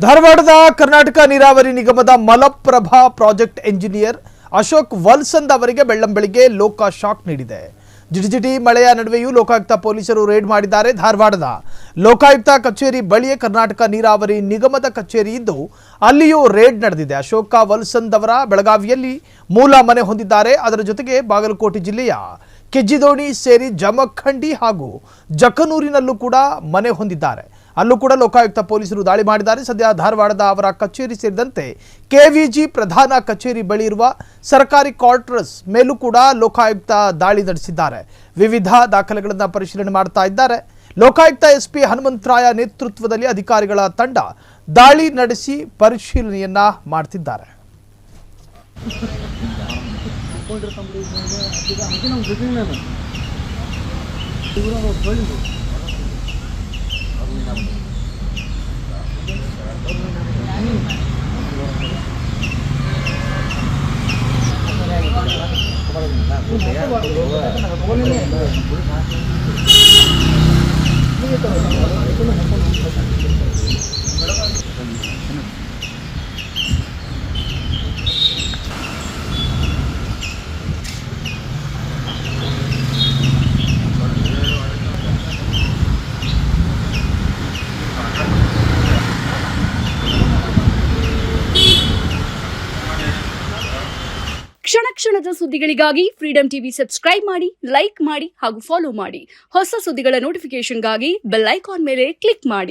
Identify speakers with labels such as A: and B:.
A: ಧಾರವಾಡದ ಕರ್ನಾಟಕ ನೀರಾವರಿ ನಿಗಮದ ಮಲಪ್ರಭಾ ಪ್ರಾಜೆಕ್ಟ್ ಎಂಜಿನಿಯರ್ ಅಶೋಕ್ ವಲ್ಸಂದ್ ಅವರಿಗೆ ಬೆಳ್ಳಂಬೆಳಿಗ್ಗೆ ಲೋಕ ಶಾಕ್ ನೀಡಿದೆ. ಜಿಟಿಜಿಟಿ ಮಳೆಯ ನಡುವೆಯೂ ಲೋಕಾಯುಕ್ತ ಪೊಲೀಸರು ರೇಡ್ ಮಾಡಿದ್ದಾರೆ. ಧಾರವಾಡದ ಲೋಕಾಯುಕ್ತ ಕಚೇರಿ ಬಳಿಯೇ ಕರ್ನಾಟಕ ನೀರಾವರಿ ನಿಗಮದ ಕಚೇರಿ ಇದ್ದು ಅಲ್ಲಿಯೂ ರೇಡ್ ನಡೆದಿದೆ. ಅಶೋಕ ವಲ್ಸಂದ್ ಅವರ ಬೆಳಗಾವಿಯಲ್ಲಿ ಮೂಲ ಮನೆ ಹೊಂದಿದ್ದಾರೆ. ಅದರ ಜೊತೆಗೆ ಬಾಗಲಕೋಟೆ ಜಿಲ್ಲೆಯ ಕೆಜ್ಜಿದೋಣಿ ಸೇರಿ ಜಮಖಂಡಿ ಹಾಗೂ ಜಕನೂರಿನಲ್ಲೂ ಕೂಡ ಮನೆ ಹೊಂದಿದ್ದಾರೆ. ಅಲ್ಲೂ ಕೂಡ ಲೋಕಾಯುಕ್ತ ಪೊಲೀಸರು ದಾಳಿ ಮಾಡಿದ್ದಾರೆ. ಸದ್ಯ ಧಾರವಾಡದ ಅವರ ಕಚೇರಿ ಸೇರಿದಂತೆ ಕೆವಿಜಿ ಪ್ರಧಾನ ಕಚೇರಿ ಬಳಿ ಇರುವ ಸರ್ಕಾರಿ ಕ್ವಾರ್ಟರ್ಸ್ ಮೇಲೂ ಕೂಡ ಲೋಕಾಯುಕ್ತ ದಾಳಿ ನಡೆಸಿದ್ದಾರೆ. ವಿವಿಧ ದಾಖಲೆಗಳನ್ನು ಪರಿಶೀಲನೆ ಮಾಡ್ತಾ ಇದ್ದಾರೆ. ಲೋಕಾಯುಕ್ತ ಎಸ್ಪಿ ಹನುಮಂತರಾಯ ನೇತೃತ್ವದಲ್ಲಿ ಅಧಿಕಾರಿಗಳ ತಂಡ ದಾಳಿ ನಡೆಸಿ ಪರಿಶೀಲನೆಯನ್ನ ಮಾಡ್ತಿದ್ದಾರೆ.
B: ಕ್ಷಣ ಕ್ಷಣದ ಸುದ್ದಿಗಳಿಗಾಗಿ ಫ್ರೀಡಂ ಟಿವಿ ಸಬ್ಸ್ಕ್ರೈಬ್ ಮಾಡಿ, ಲೈಕ್ ಮಾಡಿ ಹಾಗೂ ಫಾಲೋ ಮಾಡಿ. ಹೊಸ ಸುದ್ದಿಗಳ ನೋಟಿಫಿಕೇಶನ್ಗಾಗಿ ಬೆಲ್ ಐಕಾನ್ ಮೇಲೆ ಕ್ಲಿಕ್ ಮಾಡಿ.